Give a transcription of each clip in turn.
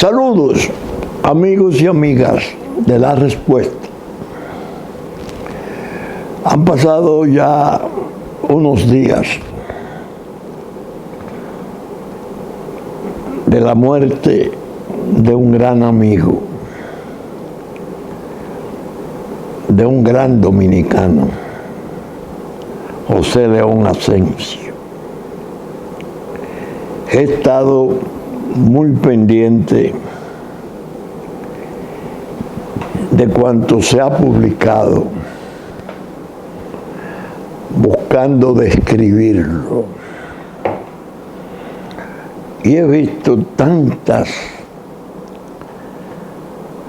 Saludos, amigos y amigas de La Respuesta. Han pasado ya unos días de la muerte de un gran amigo, de un gran dominicano, José León Asensio. He estado muy pendiente de cuanto se ha publicado, buscando describirlo. Y he visto tantas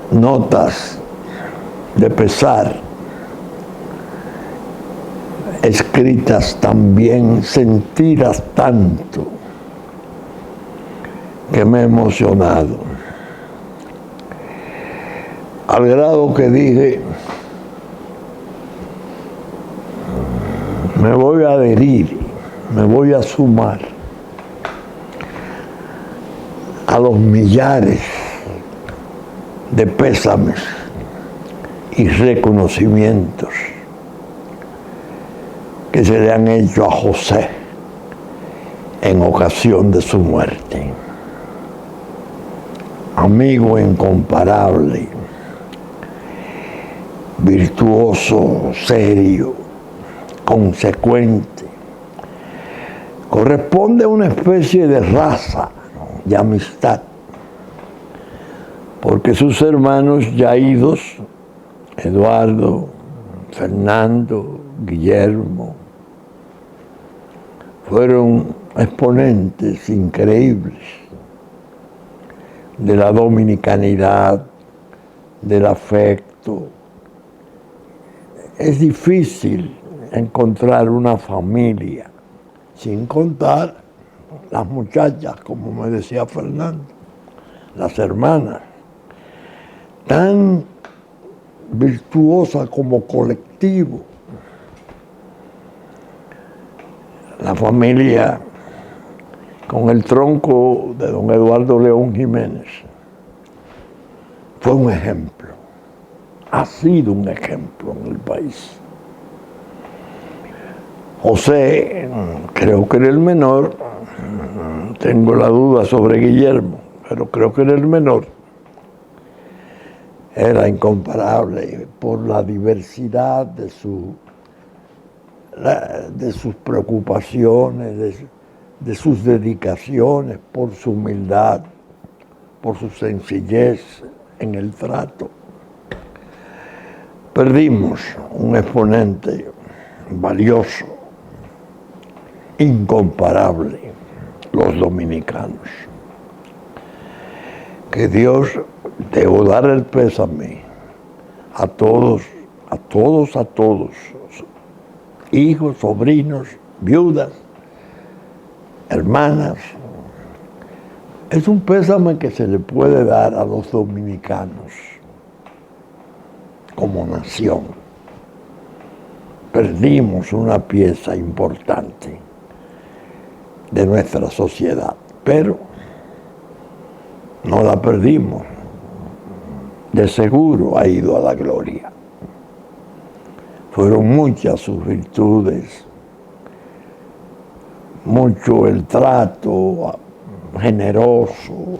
notas de pesar, escritas también, sentidas tanto, que me he emocionado. Al grado que dije, me voy a adherir, me voy a sumar a los millares de pésames y reconocimientos que se le han hecho a José en ocasión de su muerte. Amigo incomparable, virtuoso, serio, consecuente. Corresponde a una especie de raza, de amistad, porque sus hermanos ya idos, Eduardo, Fernando, Guillermo, fueron exponentes increíbles de la dominicanidad, del afecto. Es difícil encontrar una familia, sin contar las muchachas, como me decía Fernando, las hermanas, tan virtuosa como colectivo. La familia con el tronco de don Eduardo León Jiménez fue un ejemplo, ha sido un ejemplo en el país. José, creo que era el menor, tengo la duda sobre Guillermo, pero creo que era el menor. Era incomparable por la diversidad de sus preocupaciones, de sus dedicaciones, por su humildad, por su sencillez en el trato. Perdimos un exponente valioso, incomparable, los dominicanos. Que Dios, debo dar el pésame a todos, hijos, sobrinos, viudas, hermanas. Es un pésame que se le puede dar a los dominicanos como nación. Perdimos una pieza importante de nuestra sociedad, pero no la perdimos. De seguro ha ido a la gloria. Fueron muchas sus virtudes, mucho el trato generoso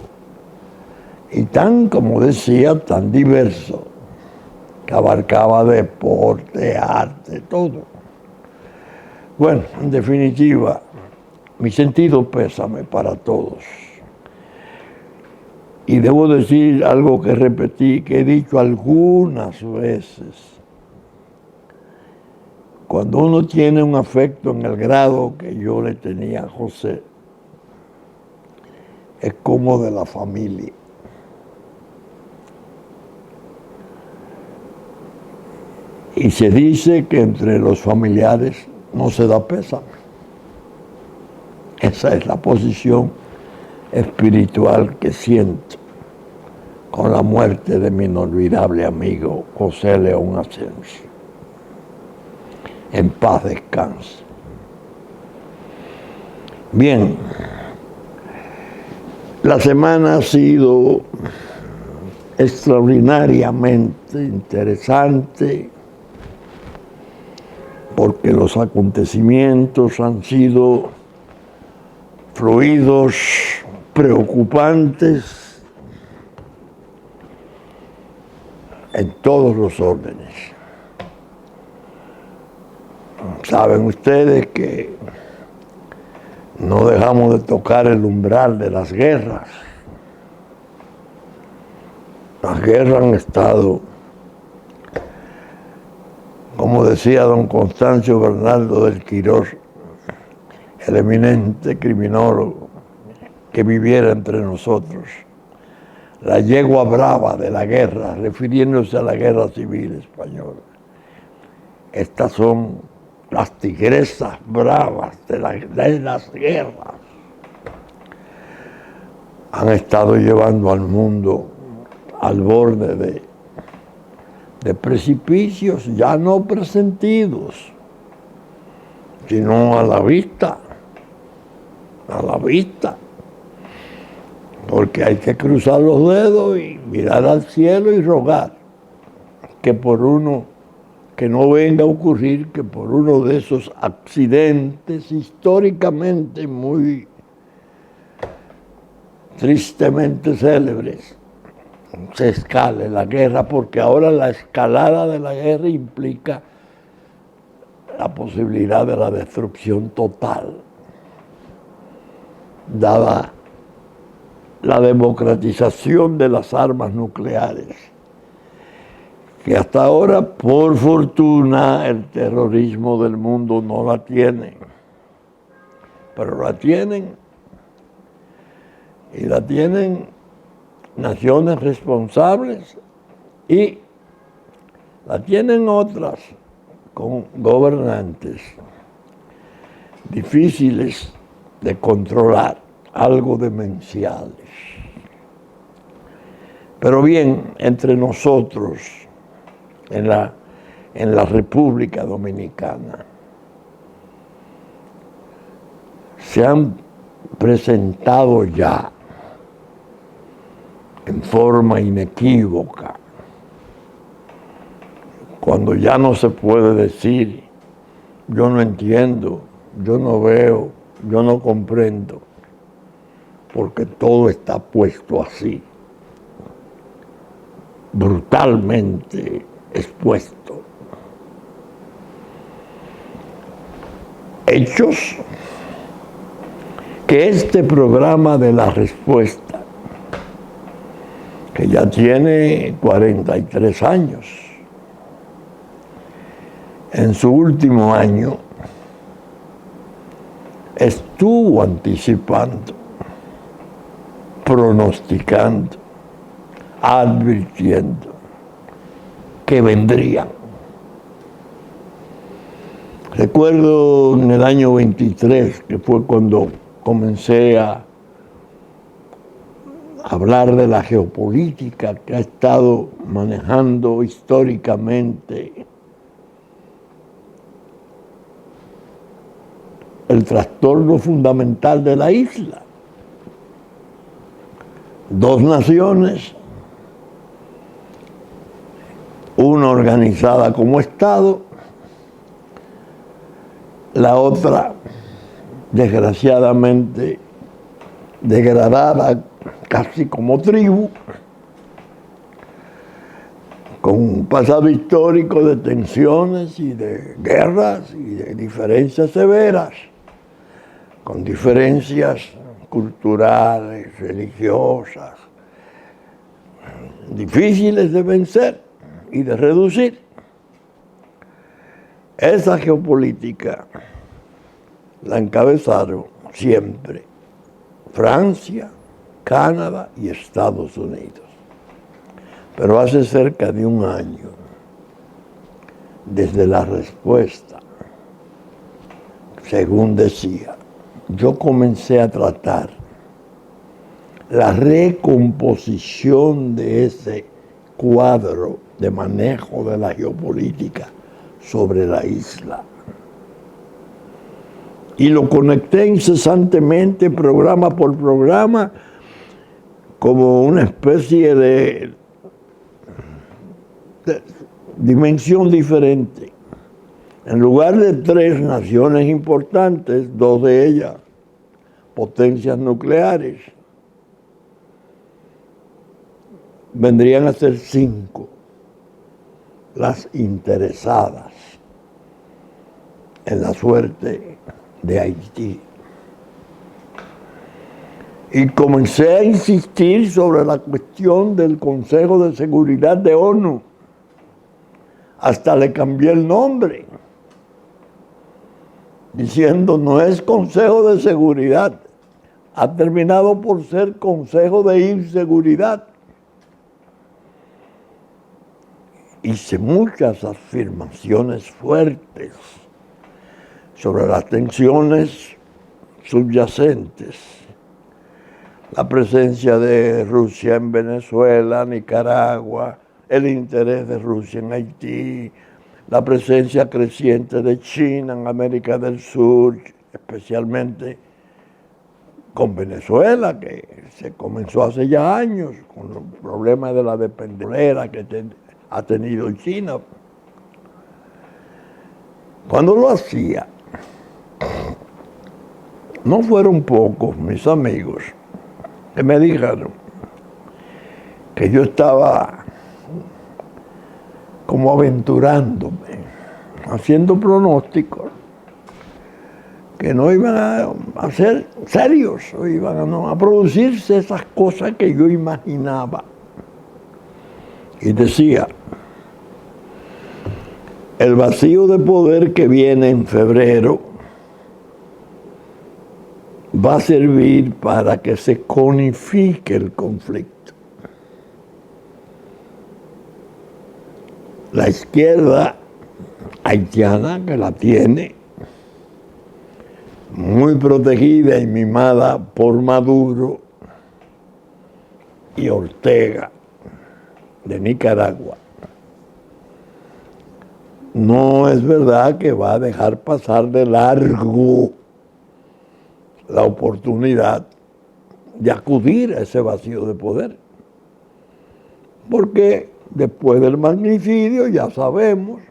y tan, como decía, tan diverso, que abarcaba deporte, arte, todo. Bueno, en definitiva, mi sentido pésame para todos. Y debo decir algo que repetí, que he dicho algunas veces. Cuando uno tiene un afecto en el grado que yo le tenía a José, es como de la familia. Y se dice que entre los familiares no se da pésame. Esa es la posición espiritual que siento con la muerte de mi inolvidable amigo José León Asensio. En paz descanse. Bien, La semana ha sido extraordinariamente interesante porque los acontecimientos han sido fluidos, preocupantes en todos los órdenes. Saben ustedes que no dejamos de tocar el umbral de las guerras. Las guerras han estado, como decía don Constancio Bernardo del Quirós, el eminente criminólogo que viviera entre nosotros, la yegua brava de la guerra, refiriéndose a la guerra civil española. Estas son las tigresas bravas de las guerras. Han estado llevando al mundo al borde de precipicios ya no presentidos, sino a la vista, porque hay que cruzar los dedos y mirar al cielo y rogar que no venga a ocurrir que por uno de esos accidentes históricamente muy tristemente célebres se escale la guerra, porque ahora la escalada de la guerra implica la posibilidad de la destrucción total, dada la democratización de las armas nucleares, que hasta ahora, por fortuna, el terrorismo del mundo no la tiene, pero la tienen, y la tienen naciones responsables, y la tienen otras con gobernantes difíciles de controlar, algo demenciales. Pero bien, entre nosotros, en la República Dominicana, se han presentado ya en forma inequívoca, cuando ya no se puede decir yo no entiendo, yo no veo, yo no comprendo, porque todo está puesto así, brutalmente expuesto. Hechos que este programa de la respuesta, que ya tiene 43 años, en su último año estuvo anticipando, pronosticando, advirtiendo que vendrían. Recuerdo en el año 23, que fue cuando comencé a hablar de la geopolítica que ha estado manejando históricamente el trastorno fundamental de la isla. Dos naciones, una organizada como Estado, la otra desgraciadamente degradada casi como tribu, con un pasado histórico de tensiones y de guerras y de diferencias severas, con diferencias culturales, religiosas, difíciles de vencer y de reducir. Esa geopolítica la encabezaron siempre Francia, Canadá y Estados Unidos. Pero hace cerca de un año, desde la respuesta, según decía, yo comencé a tratar la recomposición de ese cuadro de manejo de la geopolítica sobre la isla. Y lo conecté incesantemente, programa por programa, como una especie de dimensión diferente. En lugar de 3 naciones importantes, 2 de ellas potencias nucleares, vendrían a ser 5 las interesadas en la suerte de Haití. Y comencé a insistir sobre la cuestión del Consejo de Seguridad de ONU. Hasta le cambié el nombre, diciendo no es Consejo de Seguridad, ha terminado por ser Consejo de Inseguridad. Hice muchas afirmaciones fuertes sobre las tensiones subyacentes, la presencia de Rusia en Venezuela, Nicaragua, el interés de Rusia en Haití, la presencia creciente de China en América del Sur, especialmente con Venezuela, que se comenzó hace ya años, con los problemas de la dependencia que ha tenido China. Cuando lo hacía, no fueron pocos mis amigos que me dijeron que yo estaba como aventurándome, haciendo pronósticos que no iban a ser serios, o iban a producirse esas cosas que yo imaginaba. Y decía, el vacío de poder que viene en febrero va a servir para que se conifique el conflicto. La izquierda haitiana, que la tiene muy protegida y mimada por Maduro y Ortega de Nicaragua, no es verdad que va a dejar pasar de largo la oportunidad de acudir a ese vacío de poder. Porque después del magnicidio, ya sabemos,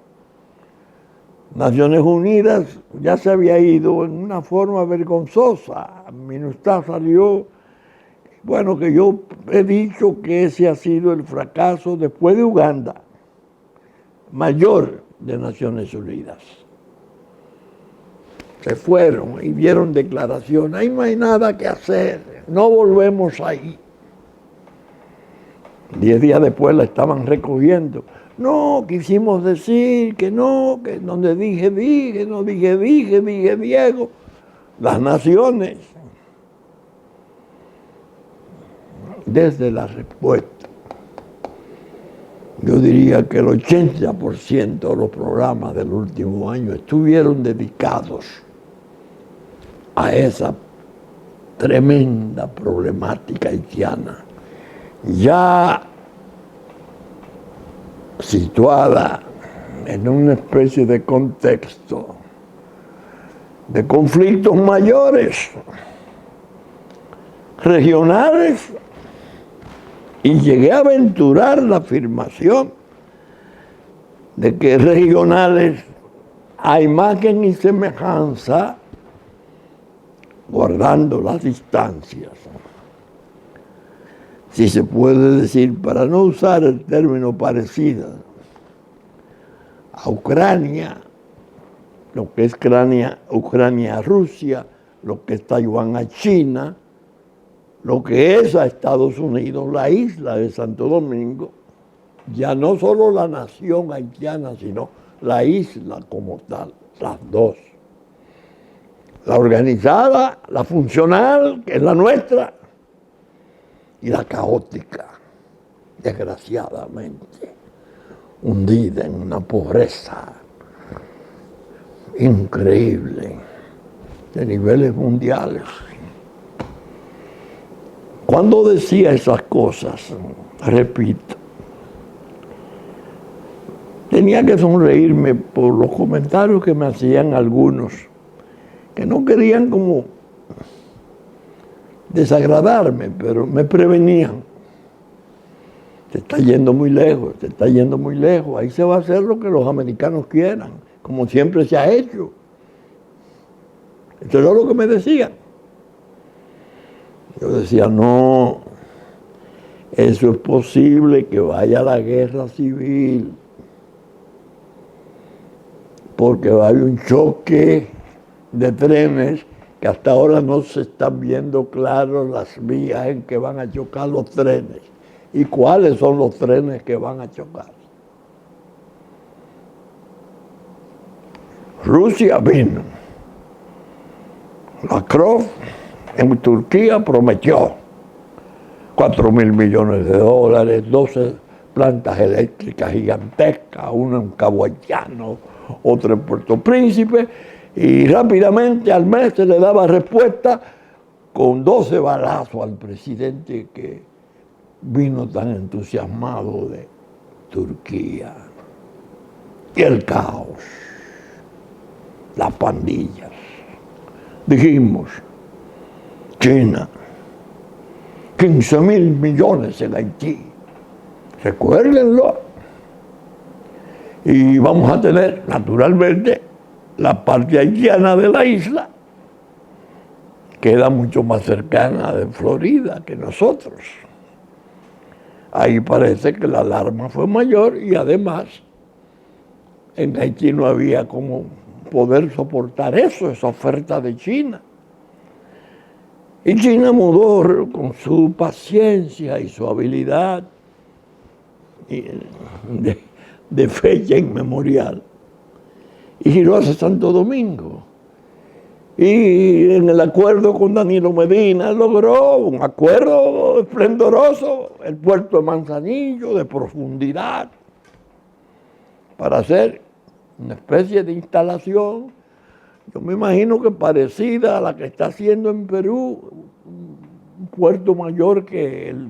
Naciones Unidas ya se había ido en una forma vergonzosa. MINUSTAH salió, bueno, que yo he dicho que ese ha sido el fracaso después de Uganda, mayor de Naciones Unidas. Se fueron y dieron declaración, ahí no hay nada que hacer, no volvemos ahí. 10 días después la estaban recogiendo. No, quisimos decir que no, que donde dije, no dije, Diego. Las naciones, desde la respuesta, yo diría que el 80% de los programas del último año estuvieron dedicados a esa tremenda problemática haitiana, ya situada en una especie de contexto de conflictos mayores, regionales, y llegué a aventurar la afirmación de que regionales a imagen y semejanza, guardando las distancias, si se puede decir, para no usar el término parecido, a Ucrania, lo que es Ucrania a Rusia, lo que es Taiwán a China, lo que es a Estados Unidos, la isla de Santo Domingo, ya no solo la nación haitiana, sino la isla como tal, las dos. La organizada, la funcional, que es la nuestra, y la caótica, desgraciadamente, hundida en una pobreza increíble, de niveles mundiales. Cuando decía esas cosas, repito, tenía que sonreírme por los comentarios que me hacían algunos, que no querían como desagradarme, pero me prevenían. Te está yendo muy lejos, te está yendo muy lejos. Ahí se va a hacer lo que los americanos quieran, como siempre se ha hecho. Eso es lo que me decían. Yo decía, no, eso es posible que vaya a la guerra civil, porque va a haber un choque de trenes que hasta ahora no se están viendo claro las vías en que van a chocar los trenes y cuáles son los trenes que van a chocar. Rusia vino. Lavrov en Turquía prometió 4.000 millones de dólares, 12 plantas eléctricas gigantescas, una en Cabo Haitiano, otra en Puerto Príncipe, y rápidamente al mes se le daba respuesta con 12 balazos al presidente que vino tan entusiasmado de Turquía. Y el caos, las pandillas. Dijimos, China, 15.000 millones en Haití, recuérdenlo. Y vamos a tener, naturalmente, la parte haitiana de la isla, queda mucho más cercana de Florida que nosotros. Ahí parece que la alarma fue mayor y además en Haití no había como poder soportar eso, esa oferta de China. Y China mudó con su paciencia y su habilidad de fecha inmemorial y giró hacia Santo Domingo. Y en el acuerdo con Danilo Medina logró un acuerdo esplendoroso, el puerto de Manzanillo, de profundidad, para hacer una especie de instalación, yo me imagino que parecida a la que está haciendo en Perú, un puerto mayor que el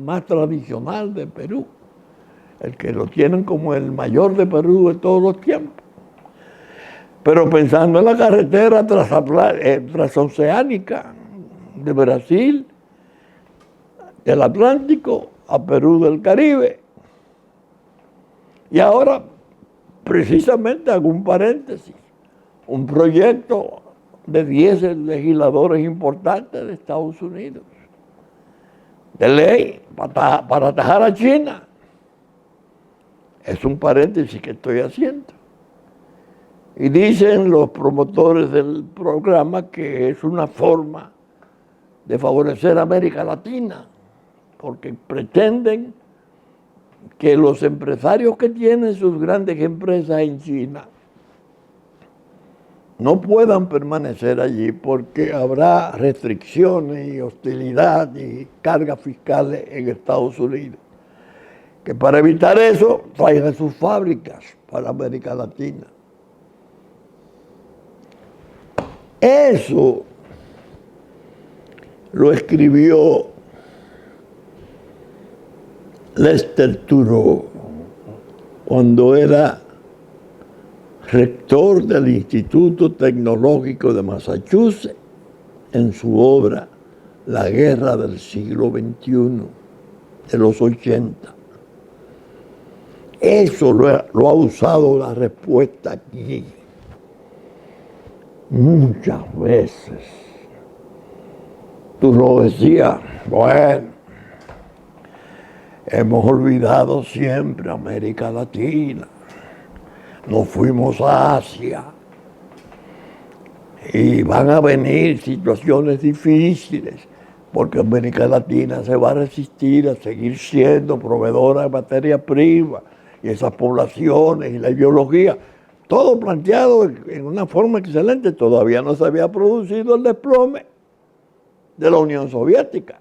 más tradicional de Perú, el que lo tienen como el mayor de Perú de todos los tiempos. Pero pensando en la carretera transoceánica de Brasil, del Atlántico a Perú del Caribe. Y ahora, precisamente, hago un paréntesis, un proyecto de 10 legisladores importantes de Estados Unidos, de ley para atajar a China. Es un paréntesis que estoy haciendo. Y dicen los promotores del programa que es una forma de favorecer a América Latina, porque pretenden que los empresarios que tienen sus grandes empresas en China no puedan permanecer allí porque habrá restricciones y hostilidad y cargas fiscales en Estados Unidos. Que para evitar eso traigan sus fábricas para América Latina. Eso lo escribió Lester Thurow cuando era rector del Instituto Tecnológico de Massachusetts en su obra La Guerra del Siglo XXI, de los 80. Eso lo ha usado la respuesta aquí muchas veces. Tú lo decías, bueno, hemos olvidado siempre América Latina, nos fuimos a Asia y van a venir situaciones difíciles porque América Latina se va a resistir a seguir siendo proveedora de materia prima y esas poblaciones y la biología. Todo planteado en una forma excelente. Todavía no se había producido el desplome de la Unión Soviética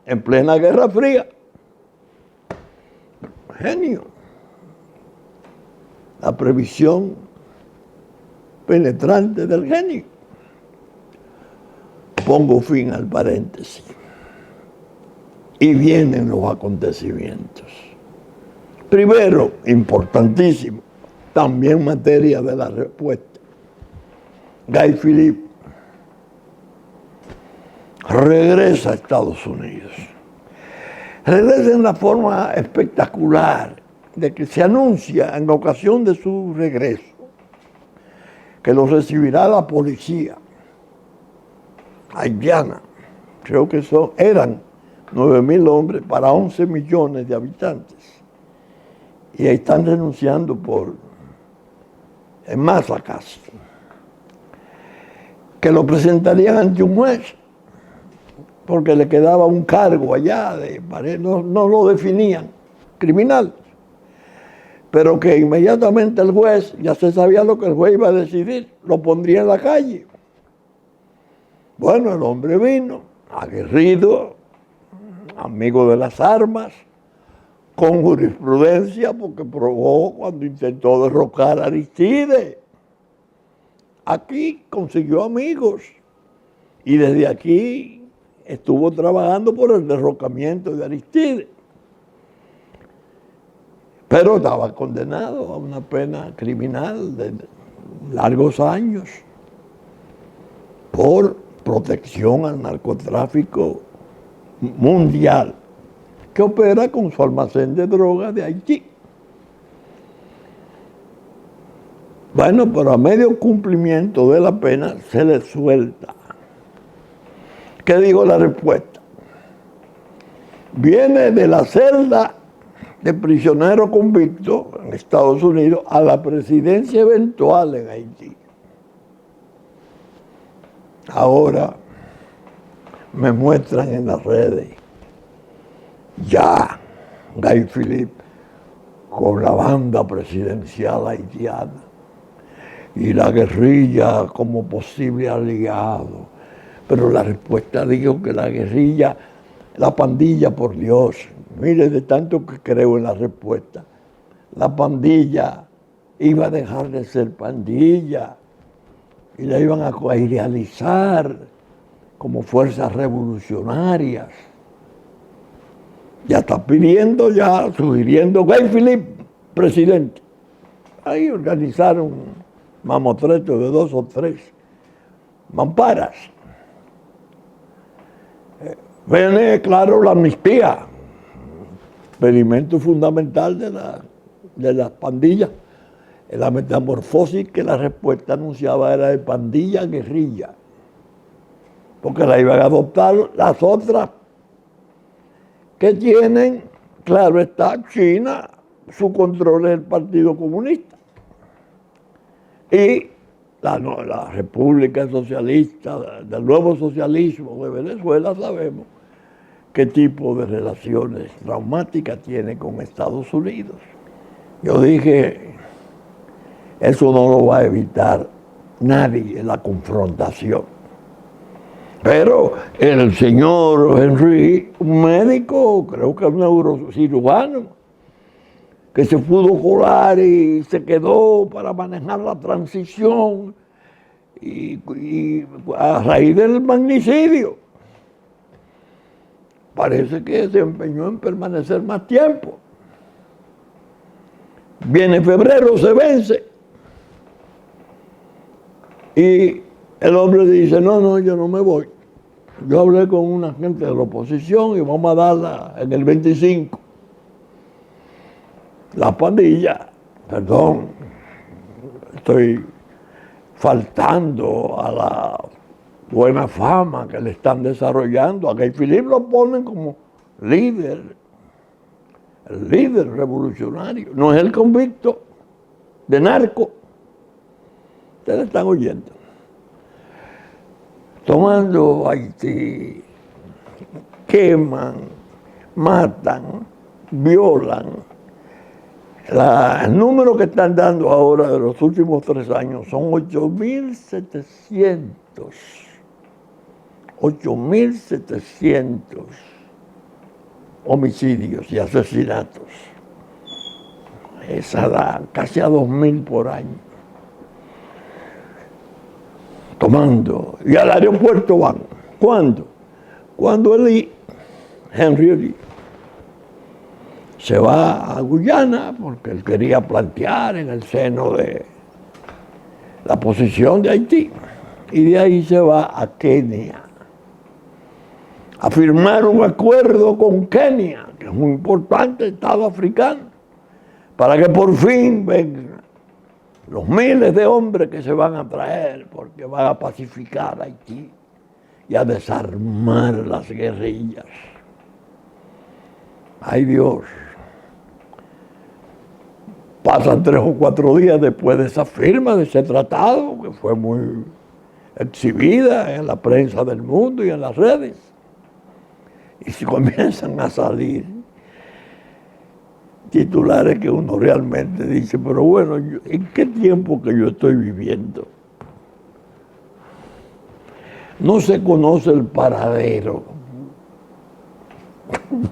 en plena Guerra Fría. Genio. La previsión penetrante del genio. Pongo fin al paréntesis. Y vienen los acontecimientos. Primero, importantísimo, también materia de la respuesta, Guy Philippe, regresa a Estados Unidos. Regresa en la forma espectacular de que se anuncia en ocasión de su regreso que lo recibirá la policía haitiana. Creo que eran 9,000 hombres para 11 millones de habitantes. Y ahí están renunciando en masa casi. Que lo presentarían ante un juez, porque le quedaba un cargo allá, no lo definían, criminal. Pero que inmediatamente el juez, ya se sabía lo que el juez iba a decidir, lo pondría en la calle. Bueno, el hombre vino, aguerrido, amigo de las armas, con jurisprudencia, porque probó cuando intentó derrocar a Aristides. Aquí consiguió amigos y desde aquí estuvo trabajando por el derrocamiento de Aristides. Pero estaba condenado a una pena criminal de largos años por protección al narcotráfico mundial que opera con su almacén de drogas de Haití. Bueno, pero a medio cumplimiento de la pena se le suelta. ¿Qué digo la respuesta? Viene de la celda de prisionero convicto en Estados Unidos a la presidencia eventual en Haití. Ahora me muestran en las redes ya Guy Philippe con la banda presidencial haitiana y la guerrilla como posible aliado. Pero la respuesta dijo que la guerrilla, la pandilla, por Dios, mire, de tanto que creo en la respuesta, la pandilla iba a dejar de ser pandilla y la iban a idealizar como fuerzas revolucionarias. Ya está pidiendo, sugiriendo Guy Philippe, presidente. Ahí organizaron un mamotreto de 2 o 3 mamparas. Viene, claro, la amnistía, experimento fundamental de las pandillas. La metamorfosis que la respuesta anunciaba era de pandilla-guerrilla, porque la iban a adoptar las otras que tienen, claro está, China, su control es el Partido Comunista. Y la República Socialista, del nuevo socialismo de Venezuela, sabemos qué tipo de relaciones traumáticas tiene con Estados Unidos. Yo dije, eso no lo va a evitar nadie, la confrontación. Pero el señor Henry, un médico, creo que un neurocirujano, que se pudo colar y se quedó para manejar la transición y a raíz del magnicidio, parece que se empeñó en permanecer más tiempo. Viene febrero, se vence. Y el hombre dice, no, yo no me voy. Yo hablé con una gente de la oposición y vamos a darla en el 25. La pandilla, perdón, estoy faltando a la buena fama que le están desarrollando. A Guy Philippe lo ponen como líder, el líder revolucionario. No es el convicto de narco. Ustedes están oyendo. Tomando Haití, queman, matan, violan. El número que están dando ahora de los últimos 3 años son 8.700 homicidios y asesinatos. Esa da casi a 2.000 por año. Tomando. Y al aeropuerto van. ¿Cuándo? Cuando Henry Lee se va a Guyana porque él quería plantear en el seno de la posición de Haití. Y de ahí se va a Kenia. a firmar un acuerdo con Kenia, que es un importante estado africano, para que por fin vengan los miles de hombres que se van a traer, porque van a pacificar Haití y a desarmar las guerrillas. ¡Ay, Dios! Pasan 3 o 4 días después de esa firma, de ese tratado, que fue muy exhibida en la prensa del mundo y en las redes. Y si comienzan a salir titulares que uno realmente dice, pero bueno, ¿en qué tiempo que yo estoy viviendo? No se conoce el paradero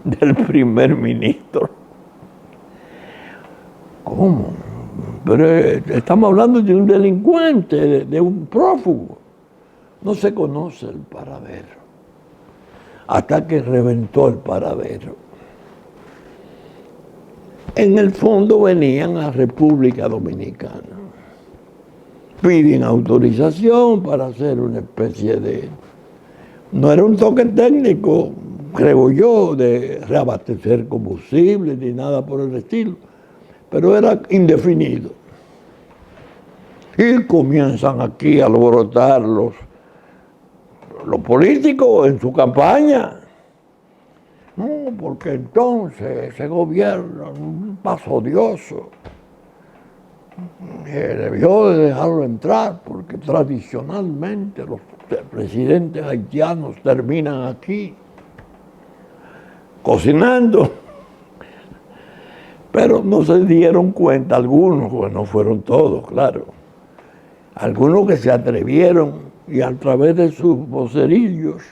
del primer ministro. ¿Cómo? Pero estamos hablando de un delincuente, de un prófugo. No se conoce el paradero. Hasta que reventó el paradero. En el fondo venían a República Dominicana. Piden autorización para hacer una especie de... No era un toque técnico, creo yo, de reabastecer combustible ni nada por el estilo, pero era indefinido. Y comienzan aquí a alborotar los políticos en su campaña. No, porque entonces ese gobierno, un paso odioso, debió de dejarlo entrar, porque tradicionalmente los presidentes haitianos terminan aquí cocinando. Pero no se dieron cuenta algunos, pues no fueron todos, claro. Algunos que se atrevieron y a través de sus vocerillos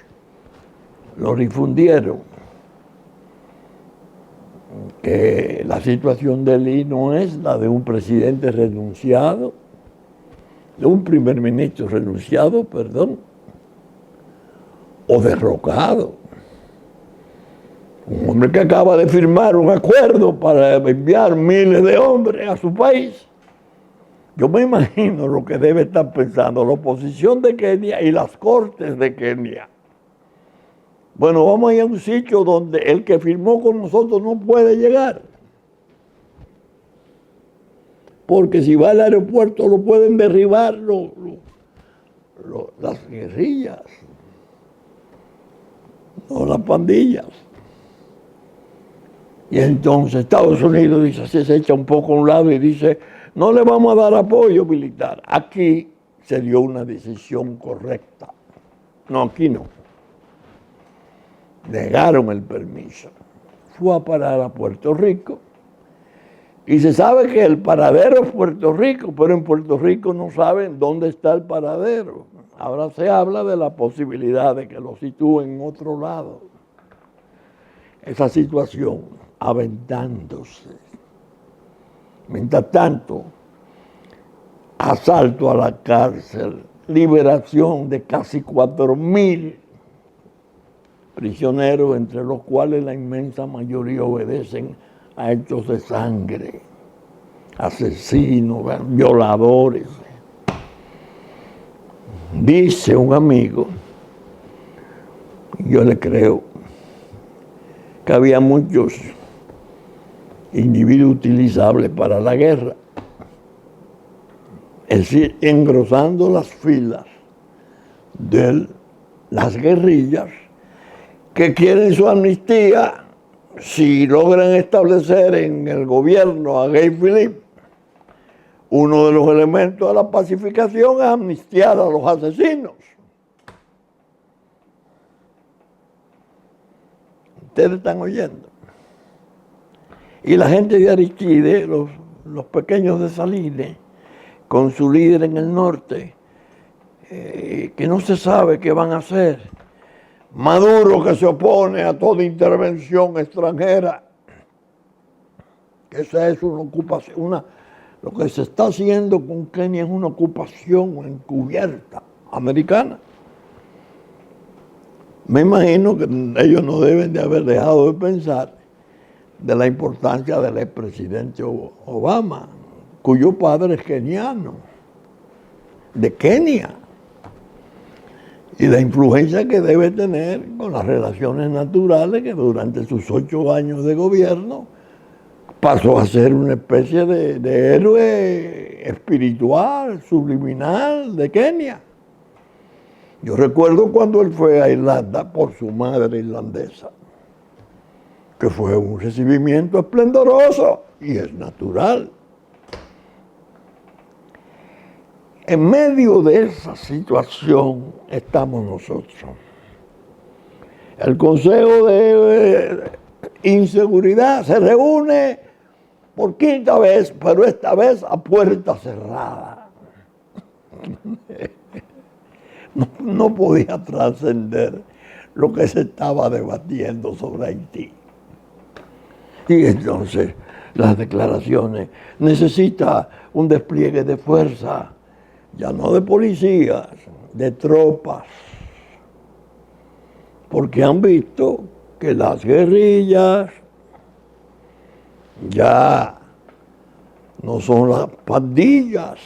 lo difundieron, que la situación de Lee no es la de un presidente renunciado, de un primer ministro renunciado, perdón, o derrocado. Un hombre que acaba de firmar un acuerdo para enviar miles de hombres a su país. Yo me imagino lo que debe estar pensando la oposición de Kenia y las cortes de Kenia. Bueno, vamos a ir a un sitio donde el que firmó con nosotros no puede llegar. Porque si va al aeropuerto lo pueden derribar las guerrillas, o las pandillas. Y entonces Estados Unidos dice, se echa un poco a un lado y dice, no le vamos a dar apoyo militar. Aquí se dio una decisión correcta. No, aquí no. Negaron el permiso. Fue a parar a Puerto Rico. Y se sabe que el paradero es Puerto Rico, pero en Puerto Rico no saben dónde está el paradero. Ahora se habla de la posibilidad de que lo sitúen en otro lado. Esa situación aventándose. Mientras tanto, asalto a la cárcel, liberación de casi 4.000 prisioneros, entre los cuales la inmensa mayoría obedecen a hechos de sangre, asesinos, violadores. Dice un amigo, yo le creo, que había muchos individuos utilizables para la guerra, es decir, engrosando las filas de las guerrillas que quieren su amnistía si logran establecer en el gobierno a Gay Philippe. Uno de los elementos de la pacificación es amnistiar a los asesinos. Ustedes están oyendo. Y la gente de Ariquide, los pequeños de Salines, con su líder en el norte, que no se sabe qué van a hacer. Maduro, que se opone a toda intervención extranjera, que esa es una ocupación, lo que se está haciendo con Kenia es una ocupación encubierta americana. Me imagino que ellos no deben de haber dejado de pensar de la importancia del expresidente Obama, cuyo padre es keniano, de Kenia. y la influencia que debe tener con las relaciones naturales, que durante sus 8 años de gobierno pasó a ser una especie de héroe espiritual, subliminal de Kenia. Yo recuerdo cuando él fue a Irlanda por su madre irlandesa, que fue un recibimiento esplendoroso y es natural. En medio de esa situación estamos nosotros. El Consejo de Inseguridad se reúne por 5ª vez, pero esta vez a puerta cerrada. No podía trascender lo que se estaba debatiendo sobre Haití. Y entonces las declaraciones, necesita un despliegue de fuerza, ya no de policías, de tropas, porque han visto que las guerrillas ya no son las pandillas,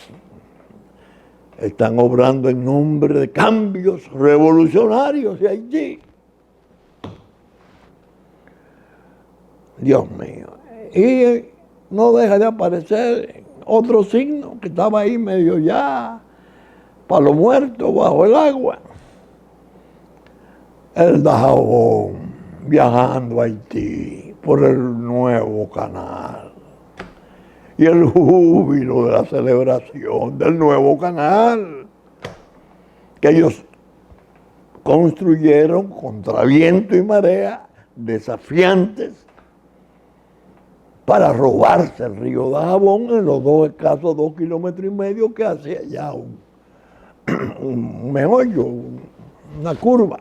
están obrando en nombre de cambios revolucionarios de Haití. Dios mío. Y no deja de aparecer otro signo que estaba ahí medio ya palo muerto bajo el agua. El Dajabón viajando a Haití por el nuevo canal. Y el júbilo de la celebración del nuevo canal que ellos construyeron contra viento y marea, desafiantes, para robarse el río Dajabón en los escasos 2,5 kilómetros que hace allá un meollo, una curva.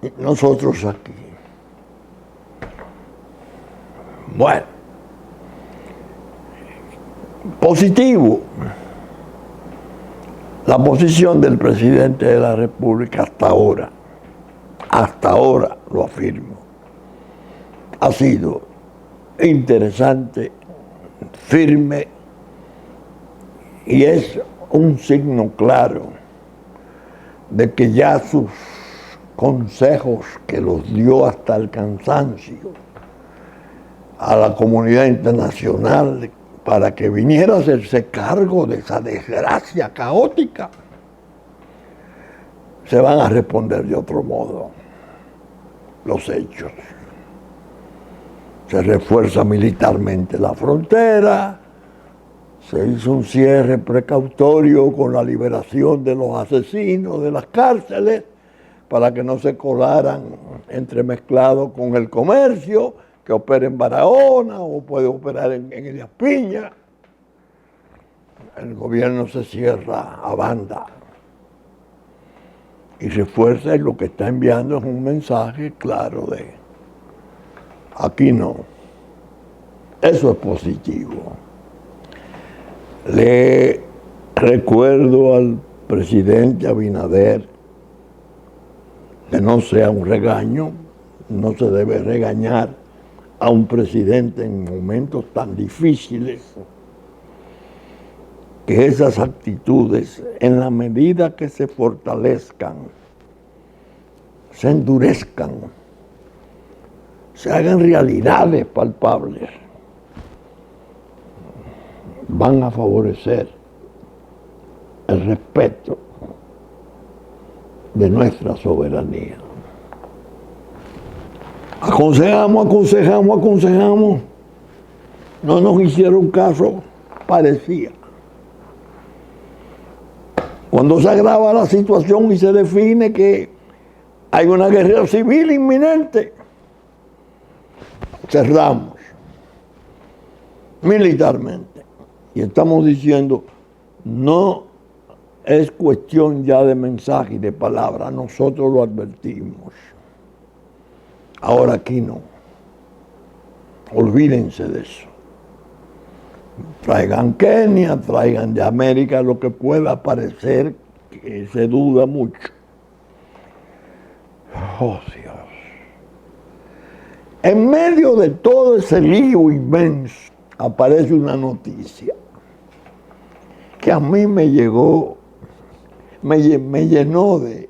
Y nosotros aquí. Bueno, positivo la posición del presidente de la República hasta ahora lo afirmo, ha sido interesante, firme, y es un signo claro de que ya sus consejos, que los dio hasta el cansancio a la comunidad internacional para que viniera a hacerse cargo de esa desgracia caótica, se van a responder de otro modo. Los hechos. Se refuerza militarmente la frontera, se hizo un cierre precautorio con la liberación de los asesinos de las cárceles para que no se colaran entremezclados con el comercio, que opera en Barahona o puede operar en Elías Piña. El gobierno se cierra a banda y refuerza, y lo que está enviando es un mensaje claro de aquí no. Eso es positivo. Le recuerdo al presidente Abinader que no sea un regaño, no se debe regañar a un presidente en momentos tan difíciles, que esas actitudes, en la medida que se fortalezcan, se endurezcan, se hagan realidades palpables, van a favorecer el respeto de nuestra soberanía. Aconsejamos, no nos hicieron caso, parecía. Cuando se agrava la situación y se define que hay una guerra civil inminente, cerramos militarmente. Y estamos diciendo, no es cuestión ya de mensaje y de palabra, nosotros lo advertimos. Ahora aquí no. Olvídense de eso. Traigan Kenia, traigan de América lo que pueda parecer, que se duda mucho. Oh, Dios. En medio de todo ese lío inmenso, aparece una noticia que a mí me llegó me llenó de,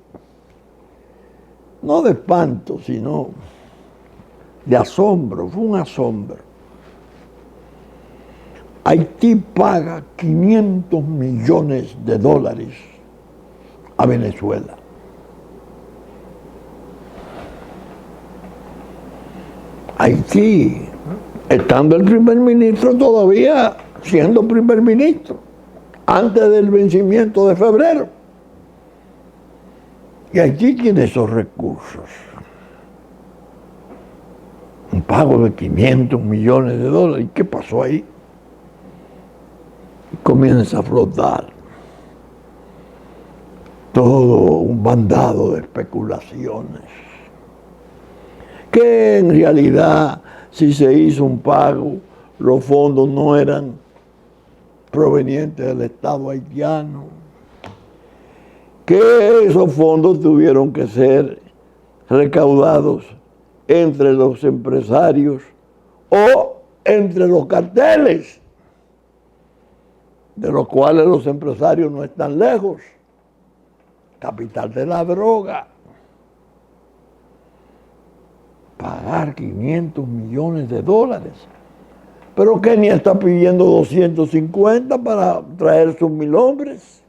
no de espanto, sino de asombro, fue un asombro. Haití paga 500 millones de dólares a Venezuela. Haití, estando el primer ministro todavía siendo primer ministro, antes del vencimiento de febrero. Y Haití tiene esos recursos. Un pago de 500 millones de dólares. ¿Y qué pasó ahí? Y comienza a flotar todo un bandado de especulaciones. Que en realidad, si se hizo un pago, los fondos no eran provenientes del Estado haitiano, que esos fondos tuvieron que ser recaudados entre los empresarios o entre los carteles, de los cuales los empresarios no están lejos, capital de la droga. Pagar 500 millones de dólares. Pero Kenia está pidiendo 250 para traer sus 1,000 hombres,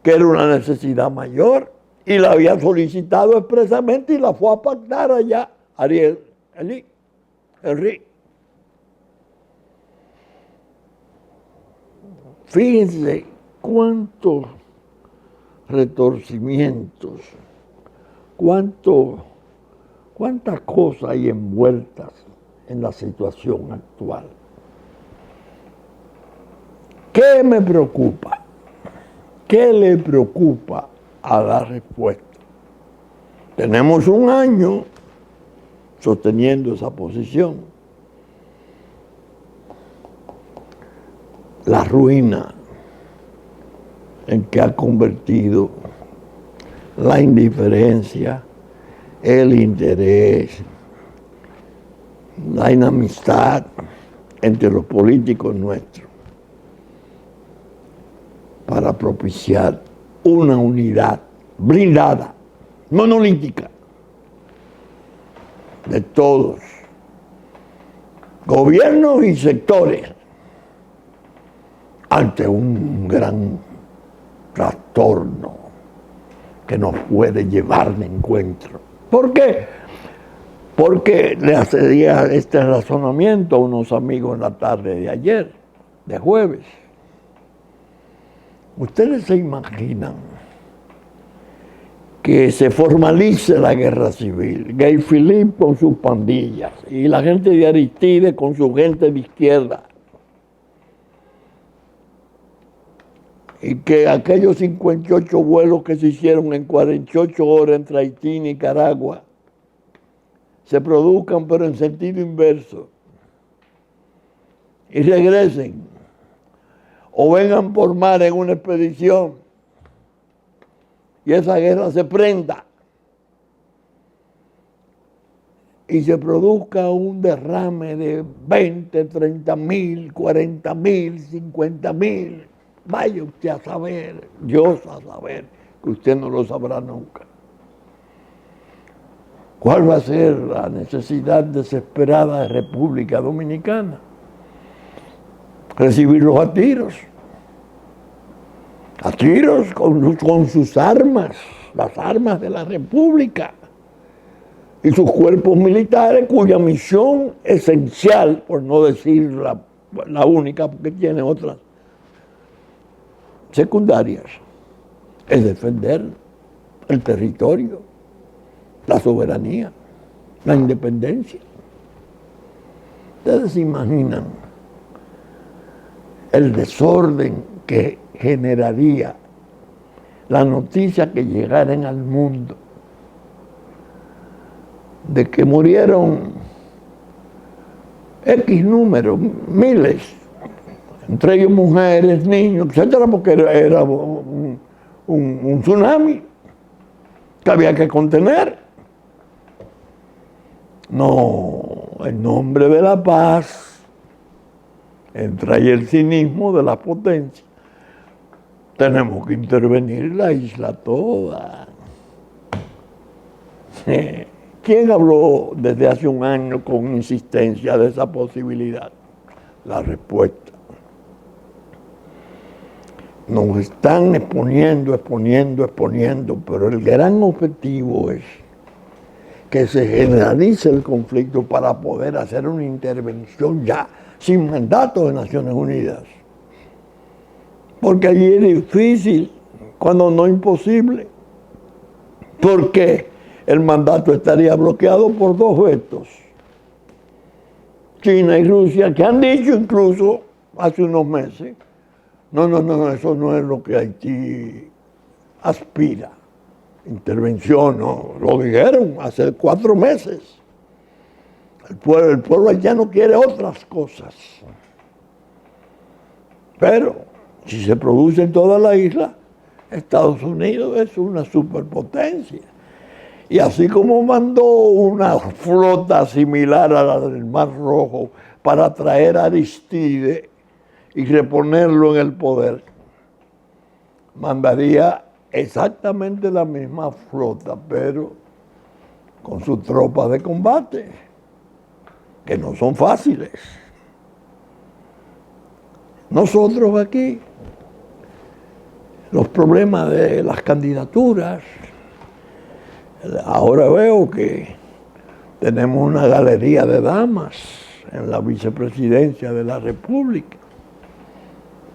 que era una necesidad mayor, y la había solicitado expresamente y la fue a pactar allá Ariel Henry. Fíjense cuántos retorcimientos, cuántas cosas hay envueltas en la situación actual. ¿Qué me preocupa? ¿Qué le preocupa a la respuesta? Tenemos un año sosteniendo esa posición. La ruina en que ha convertido la indiferencia, el interés, la enemistad entre los políticos nuestros para propiciar una unidad blindada, monolítica, de todos, gobiernos y sectores, ante un gran trastorno que nos puede llevar de encuentro. ¿Por qué? Porque le hacía este razonamiento a unos amigos en la tarde de ayer, de jueves. ¿Ustedes se imaginan que se formalice la guerra civil? Gay Philippe con sus pandillas y la gente de Aristide con su gente de izquierda. Y que aquellos 58 vuelos que se hicieron en 48 horas entre Haití y Nicaragua se produzcan, pero en sentido inverso, y regresen, o vengan por mar en una expedición, y esa guerra se prenda, y se produzca un derrame de 20, 30 mil, 40 mil, 50 mil. Vaya usted a saber, Dios a saber, que usted no lo sabrá nunca. ¿Cuál va a ser la necesidad desesperada de República Dominicana? Recibirlos a tiros con sus armas, las armas de la República y sus cuerpos militares, cuya misión esencial, por no decir la única, porque tiene otras secundarias, es defender el territorio, la soberanía, la independencia. Ustedes se imaginan el desorden que generaría la noticia que llegara al mundo de que murieron X número, miles, entre ellos mujeres, niños, etcétera, porque era un tsunami que había que contener. No, en nombre de la paz entra ahí el cinismo de la potencia. tenemos que intervenir la isla toda. ¿Quién habló desde hace un año con insistencia de esa posibilidad? La respuesta. Nos están exponiendo, pero el gran objetivo es que se generalice el conflicto para poder hacer una intervención ya, sin mandato de Naciones Unidas. Porque allí es difícil, cuando no imposible, porque el mandato estaría bloqueado por dos vetos. China y Rusia, que han dicho incluso hace unos meses, no, eso no es lo que Haití aspira. Intervención, no, lo dijeron hace 4 meses. El pueblo haitiano quiere otras cosas. Pero si se produce en toda la isla, Estados Unidos es una superpotencia. Y así como mandó una flota similar a la del Mar Rojo para traer a Aristide y reponerlo en el poder, mandaría exactamente la misma flota, pero con sus tropas de combate, que no son fáciles. Nosotros aquí, los problemas de las candidaturas, ahora veo que tenemos una galería de damas en la vicepresidencia de la República.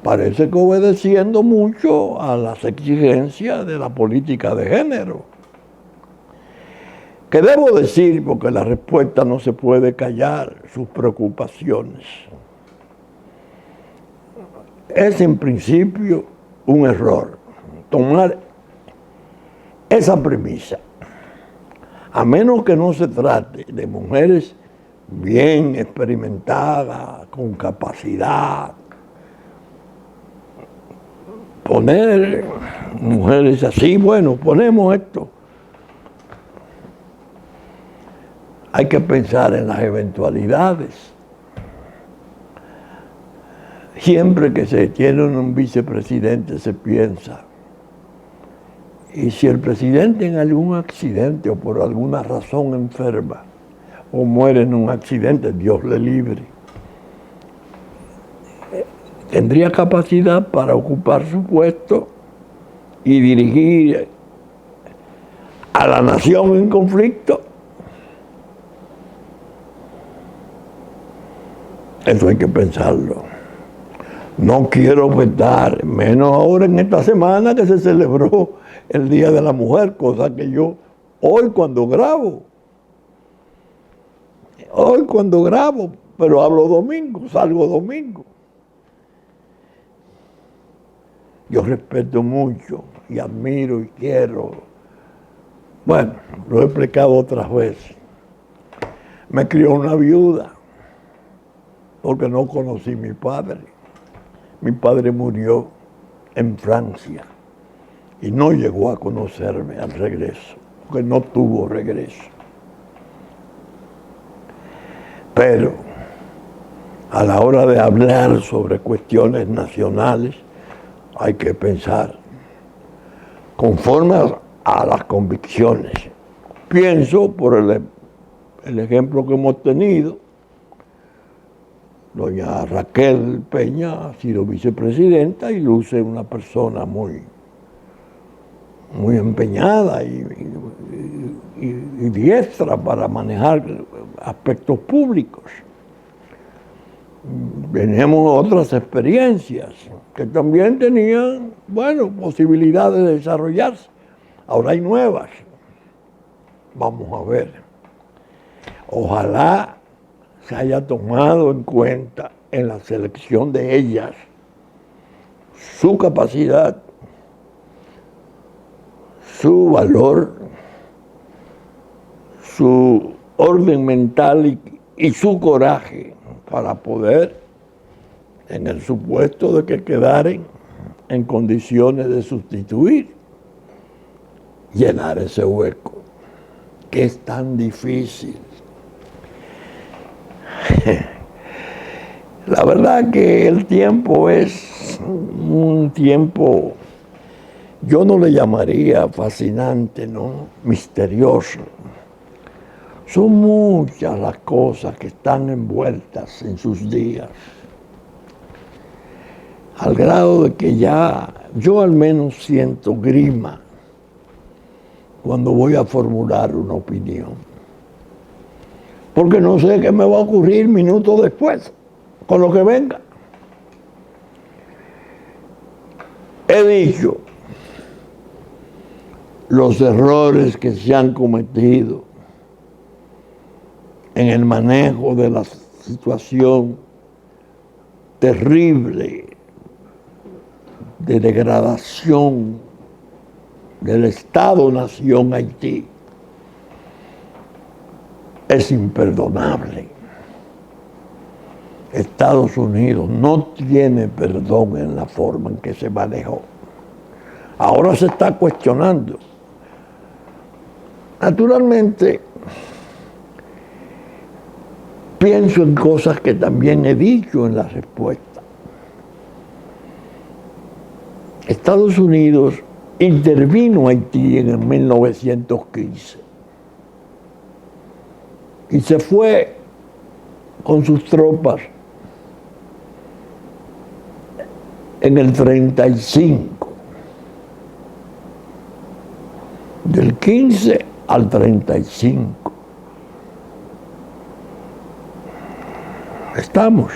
Parece que obedeciendo mucho a las exigencias de la política de género. Que debo decir, porque la respuesta no se puede callar, sus preocupaciones. Es en principio un error tomar esa premisa, a menos que no se trate de mujeres bien experimentadas, con capacidad. Poner mujeres así, bueno, ponemos esto. Hay que pensar en las eventualidades. Siempre que se tiene un vicepresidente se piensa, y si el presidente en algún accidente o por alguna razón enferma o muere en un accidente, Dios le libre, tendría capacidad para ocupar su puesto y dirigir a la nación en conflicto. Eso hay que pensarlo. No quiero pensar, menos ahora en esta semana que se celebró el Día de la Mujer, cosa que yo hoy cuando grabo, pero hablo domingo, salgo domingo. Yo respeto mucho y admiro y quiero. Bueno, lo he explicado otras veces. Me crió una viuda porque no conocí a mi padre. Mi padre murió en Francia y no llegó a conocerme al regreso, porque no tuvo regreso. Pero a la hora de hablar sobre cuestiones nacionales, hay que pensar conforme a las convicciones. Pienso, por el ejemplo que hemos tenido, doña Raquel Peña ha sido vicepresidenta y luce una persona muy empeñada y diestra para manejar aspectos públicos. Tenemos otras experiencias que también tenían, posibilidades de desarrollarse. Ahora hay nuevas. Vamos a ver. Ojalá se haya tomado en cuenta en la selección de ellas su capacidad, su valor, su orden mental y su coraje para poder, en el supuesto de que quedaren en condiciones de sustituir, llenar ese hueco, que es tan difícil. La verdad que el tiempo es un tiempo yo no le llamaría fascinante, ¿no? Misterioso. Son muchas las cosas que están envueltas en sus días, al grado de que ya yo al menos siento grima cuando voy a formular una opinión, porque no sé qué me va a ocurrir minutos después con lo que venga. He dicho los errores que se han cometido en el manejo de la situación terrible de degradación del Estado-nación Haití. Es imperdonable. Estados Unidos no tiene perdón en la forma en que se manejó. Ahora se está cuestionando. Naturalmente, pienso en cosas que también he dicho en la respuesta. Estados Unidos intervino a Haití en el 1915 y se fue con sus tropas en el 35, del 15 al 35. Estamos.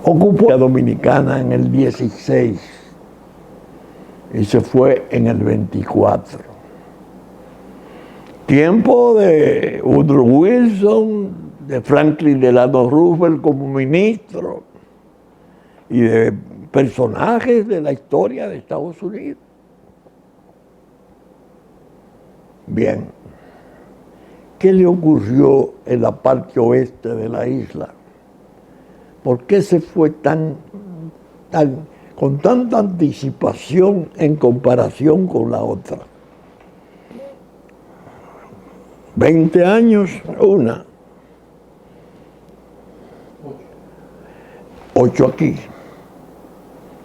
Ocupó la Dominicana en el 16 y se fue en el 24. Tiempo de Woodrow Wilson, de Franklin Delano Roosevelt como ministro y de personajes de la historia de Estados Unidos. Bien, ¿qué le ocurrió en la parte oeste de la isla? ¿Por qué se fue con tanta anticipación en comparación con la otra? 20 años, una. 8 aquí.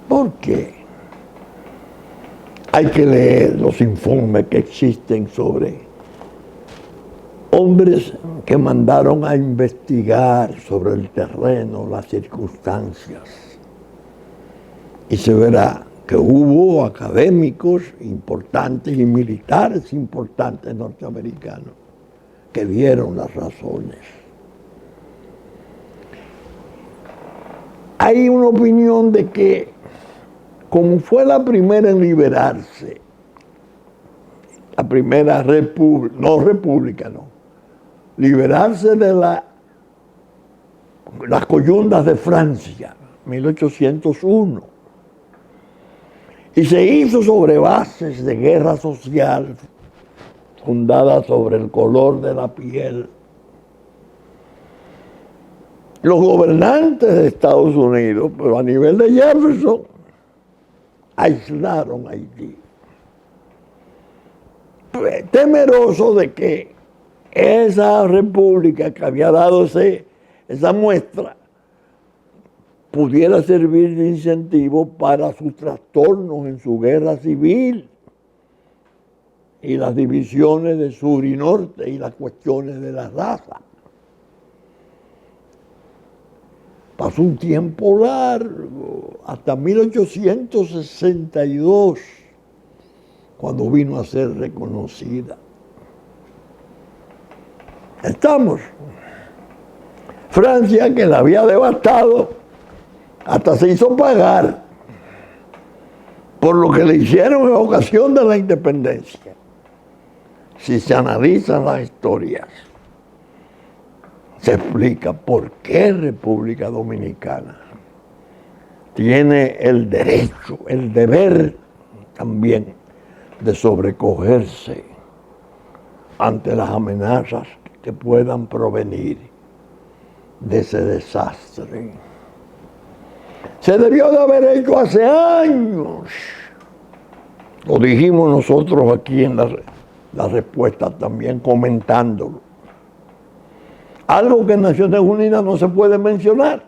¿Por qué? Hay que leer los informes que existen sobre hombres que mandaron a investigar sobre el terreno, las circunstancias. Y se verá que hubo académicos importantes y militares importantes norteamericanos que dieron las razones. Hay una opinión de que, como fue la primera en liberarse, la primera república, liberarse de las coyundas de Francia, 1801, y se hizo sobre bases de guerra social fundada sobre el color de la piel. Los gobernantes de Estados Unidos, pero a nivel de Jefferson, aislaron a Haití, temeroso de que esa república que había dado esa muestra pudiera servir de incentivo para sus trastornos en su guerra civil y las divisiones de sur y norte y las cuestiones de la raza. Pasó un tiempo largo, hasta 1862, cuando vino a ser reconocida. Estamos. Francia, que la había devastado, hasta se hizo pagar por lo que le hicieron en ocasión de la independencia. Si se analizan las historias, se explica por qué República Dominicana tiene el derecho, el deber también de sobrecogerse ante las amenazas que puedan provenir de ese desastre. Se debió de haber hecho hace años. Lo dijimos nosotros aquí en la respuesta también, comentándolo. Algo que en Naciones Unidas no se puede mencionar.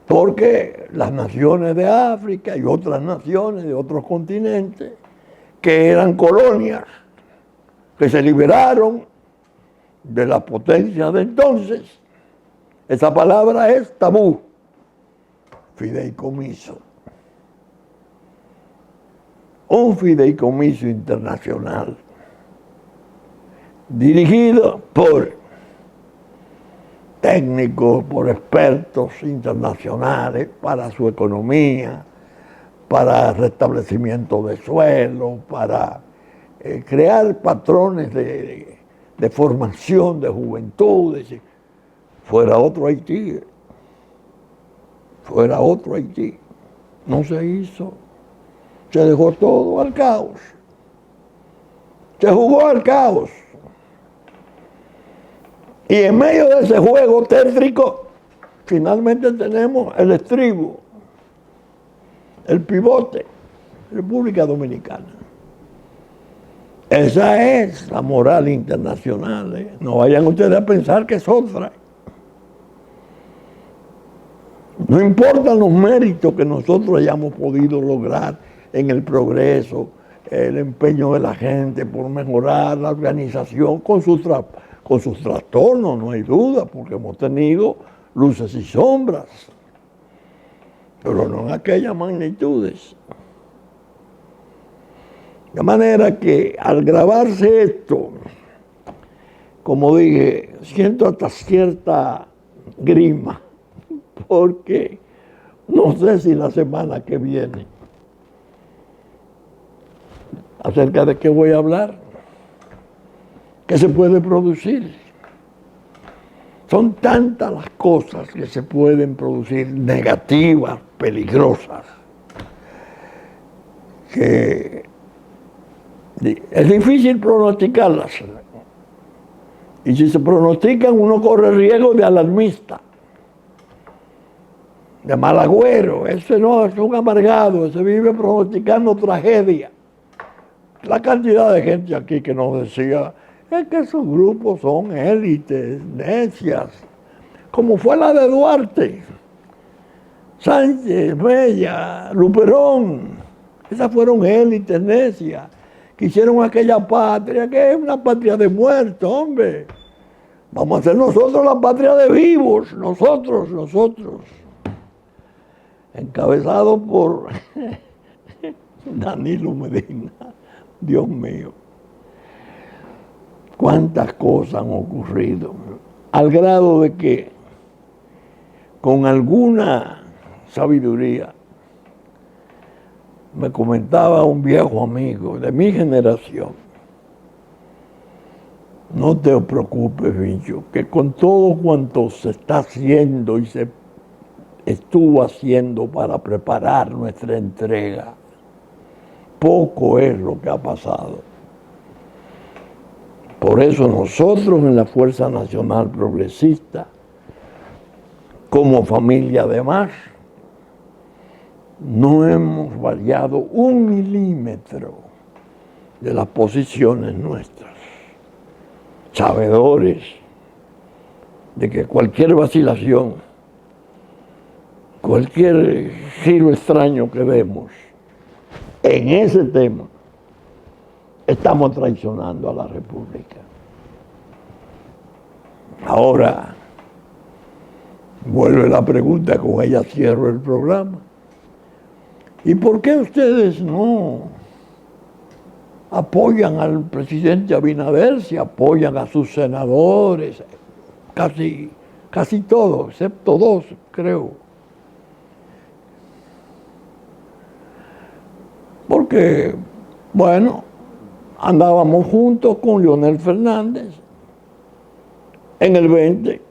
porque las naciones de África y otras naciones de otros continentes que eran colonias, que se liberaron de la potencia de entonces, esa palabra es tabú, fideicomiso. Un fideicomiso internacional dirigido por técnicos, por expertos internacionales para su economía, para restablecimiento de suelo, para crear patrones de formación de juventudes. Fuera otro Haití, fuera otro Haití. No se hizo. Se dejó todo al caos. Se jugó al caos. Y en medio de ese juego tétrico, finalmente tenemos el estribo, el pivote, República Dominicana. Esa es la moral internacional, ¿eh? No vayan ustedes a pensar que es otra. No importan los méritos que nosotros hayamos podido lograr en el progreso, el empeño de la gente por mejorar la organización con sus trastornos, no hay duda, porque hemos tenido luces y sombras, pero no en aquellas magnitudes. De manera que al grabarse esto, como dije, siento hasta cierta grima, porque no sé si la semana que viene, acerca de qué voy a hablar, qué se puede producir. Son tantas las cosas que se pueden producir negativas, peligrosas, que es difícil pronosticarlas. Y si se pronostican, uno corre riesgo de alarmista, de mal agüero. Ese no, es un amargado, ese vive pronosticando tragedia. La cantidad de gente aquí que nos decía es que esos grupos son élites, necias, como fue la de Duarte, Sánchez, Mella, Luperón. Esas fueron élites necias que hicieron aquella patria, que es una patria de muertos, hombre. Vamos a hacer nosotros la patria de vivos, nosotros. Encabezado por Danilo Medina. Dios mío, cuántas cosas han ocurrido, al grado de que con alguna sabiduría me comentaba un viejo amigo de mi generación: no te preocupes, Vincho, que con todo cuanto se está haciendo y se estuvo haciendo para preparar nuestra entrega, poco es lo que ha pasado. Por eso nosotros en la Fuerza Nacional Progresista, como familia además, no hemos variado un milímetro de las posiciones nuestras, sabedores de que cualquier vacilación, cualquier giro extraño que demos en ese tema, estamos traicionando a la República. Ahora, vuelve la pregunta, con ella cierro el programa. ¿Y por qué ustedes no apoyan al presidente Abinader si apoyan a sus senadores? Casi todos, excepto dos, creo. Porque, bueno, andábamos juntos con Leonel Fernández en el 20,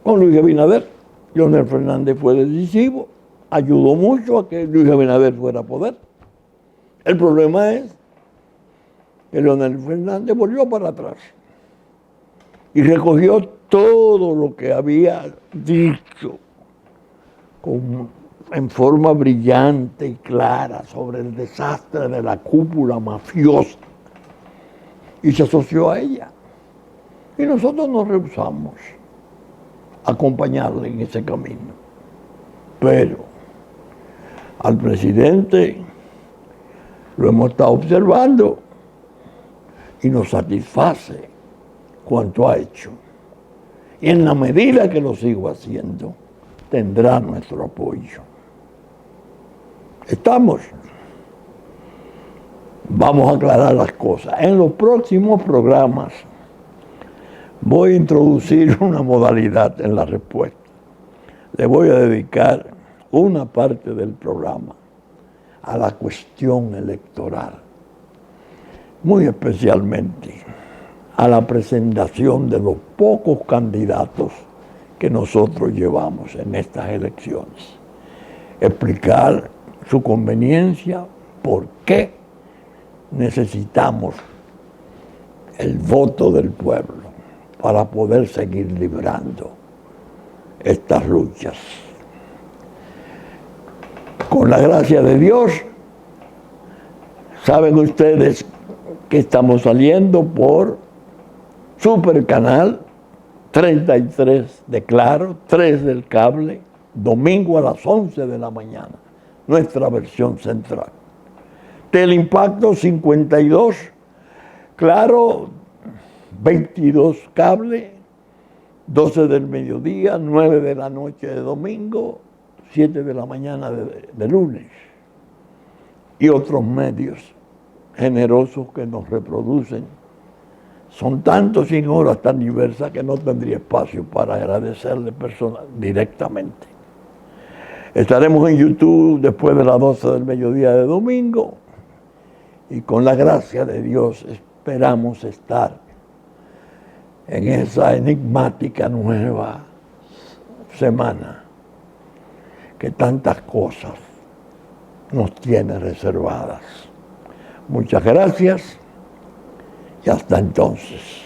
con Luis Abinader. Leonel Fernández fue decisivo, ayudó mucho a que Luis Abinader fuera a poder. El problema es que Leonel Fernández volvió para atrás y recogió todo lo que había dicho en forma brillante y clara sobre el desastre de la cúpula mafiosa y se asoció a ella. Y nosotros nos rehusamos a acompañarle en ese camino. Pero al presidente lo hemos estado observando y nos satisface cuanto ha hecho. Y en la medida que lo sigo haciendo, tendrá nuestro apoyo. Estamos. Vamos a aclarar las cosas. En los próximos programas voy a introducir una modalidad en la respuesta. Le voy a dedicar una parte del programa a la cuestión electoral, muy especialmente a la presentación de los pocos candidatos que nosotros llevamos en estas elecciones. Explicar su conveniencia, por qué necesitamos el voto del pueblo para poder seguir librando estas luchas. Con la gracia de Dios, saben ustedes que estamos saliendo por Supercanal 33 de Claro, 3 del Cable, domingo a las 11 de la mañana, nuestra versión central. Teleimpacto 52, Claro 22 Cable, 12 del mediodía, 9 de la noche de domingo, 7 de la mañana de lunes. Y otros medios generosos que nos reproducen. Son tantos y en horas tan diversas que no tendría espacio para agradecerle directamente. Estaremos en YouTube después de las 12 del mediodía de domingo y con la gracia de Dios esperamos estar en esa enigmática nueva semana que tantas cosas nos tiene reservadas. Muchas gracias y hasta entonces.